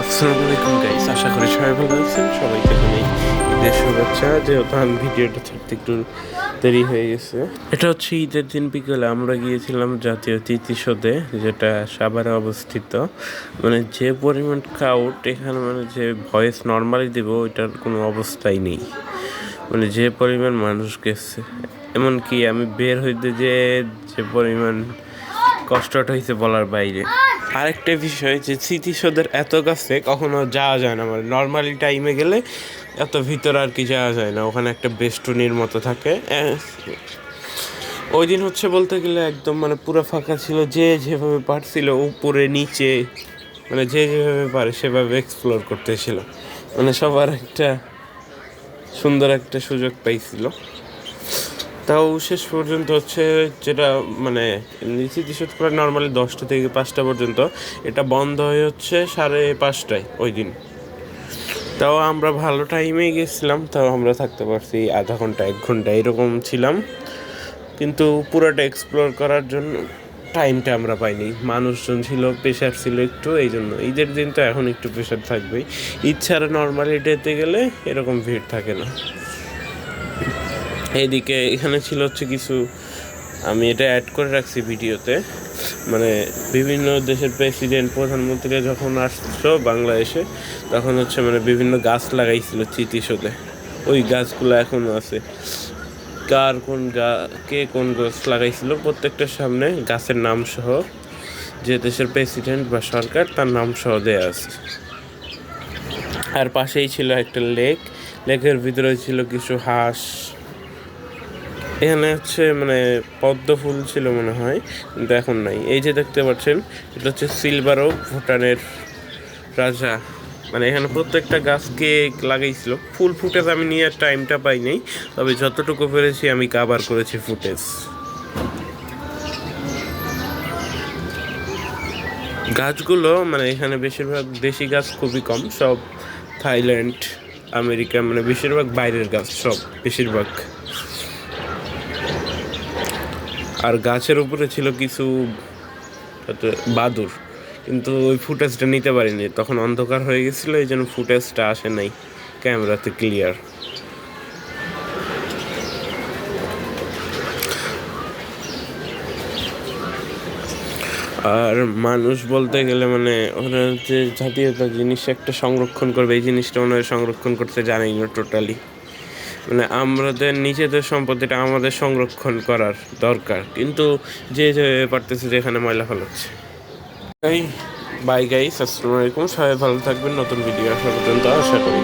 আসসালামু আলাইকুম গাইস, আশা করি সবাই ভালো আছেন। সবাইকে জানাই ঈদের শুভেচ্ছা। যেহেতু আমি ভিডিওটা ছাড়তে একটু দেরি হয়ে গেছে, এটা হচ্ছে ঈদের দিন বিকেলে আমরা গিয়েছিলাম জাতীয় স্মৃতিসৌধে, যেটা সাভারে অবস্থিত। মানে যে পরিমাণ ক্রাউড এখানে, মানে যে ভয়েস নর্মালি দেব ওইটার কোনো অবস্থাই নেই। মানে যে পরিমাণ মানুষ গেছে, এমনকি আমি বের হইতে যে যে পরিমাণ কষ্টটা হয়েছে বলার বাইরে। আরেকটা বিষয় যে স্মৃতিসৌধের এত কাছে কখনো যাওয়া যায় না, মানে নর্মালি টাইমে গেলে এত ভিতরে আর কি যাওয়া যায় না। ওখানে একটা বেষ্টনীর মতো থাকে। ওই দিন হচ্ছে বলতে গেলে একদম মানে পুরো ফাঁকা ছিল, যে যেভাবে পারছিল উপরে নিচে, মানে যে যেভাবে পারে সেভাবে এক্সপ্লোর করতেছিল। মানে সবার একটা সুন্দর একটা সুযোগ পাইছিল। তাও শেষ পর্যন্ত হচ্ছে যেটা মানে স্মৃতিসৌধ করে নর্মালি 10টা থেকে 5টা পর্যন্ত, এটা বন্ধ হয়ে হচ্ছে 5:30টায় ওই দিন। তাও আমরা ভালো টাইমেই গেছিলাম, তাও আমরা থাকতে পারছি আধা ঘন্টা 1 ঘন্টা এরকম ছিলাম, কিন্তু পুরোটা এক্সপ্লোর করার জন্য টাইমটা আমরা পাইনি। মানুষজন ছিল, প্রেশার ছিল একটু, এই জন্য ঈদের দিন তো এখন একটু প্রেশার থাকবেই। ঈদ ছাড়া নর্মালি ডেতে গেলে এরকম ভিড় থাকে না। এইদিকে এখানে ছিল হচ্ছে কিছু, আমি এটা অ্যাড করে রাখছি ভিডিওতে, মানে বিভিন্ন দেশের প্রেসিডেন্ট প্রধানমন্ত্রীরা যখন আসছো বাংলাদেশে, তখন হচ্ছে মানে বিভিন্ন গাছ লাগাইছিল স্মৃতিসৌধে। ওই গাছগুলো এখনও আছে। কার কোন কে কোন গাছ লাগাইছিল প্রত্যেকটার সামনে গাছের নাম সহ, যে দেশের প্রেসিডেন্ট বা সরকার তার নাম সহ দেয়া আছে। আর পাশেই ছিল একটা লেক, লেকের ভিতরে ছিল কিছু হাঁস। এখানে হচ্ছে মানে পদ্ম ফুল ছিল মনে হয়, কিন্তু এখন নাই। এই যে দেখতে পাচ্ছেন, এটা হচ্ছে সিলভার ওক, ভুটানের রাজা। মানে এখানে প্রত্যেকটা গাছকে লাগাইছিল। ফুল ফুটেজ আমি নিয়ে টাইমটা পাই নাই, তবে যতটুকু পেরেছি আমি কাভার করেছি ফুটেজ। গাছগুলো মানে এখানে বেশিরভাগ দেশি গাছ খুবই কম, সব থাইল্যান্ড, আমেরিকা, মানে বেশিরভাগ বাইরের গাছ সব, বেশিরভাগ। আর গাছের উপরে ছিল কিছু বাদুর, কিন্তু ওই ফুটেজটা নিতে পারিনি, তখন অন্ধকার হয়ে গেছিলো, এই জন্য ফুটেজটা আসে নাই ক্যামেরাতে ক্লিয়ার। আর মানুষ বলতে গেলে মানে ওরা যে জাতীয়তা জিনিস একটা সংরক্ষণ করবে, এই জিনিসটা ওনারা সংরক্ষণ করতে জানেই না টোটালি। মানে আমাদের নিজেদের সম্পদ, এটা আমাদের সংরক্ষণ করার দরকার, কিন্তু যে যে পারতেছে যে এখানে ময়লা ফেলাচ্ছে। বাই গাইস, আসসালামু আলাইকুম। সবাই ভালো থাকবেন, নতুন ভিডিও আসা পর্যন্ত আশা করি।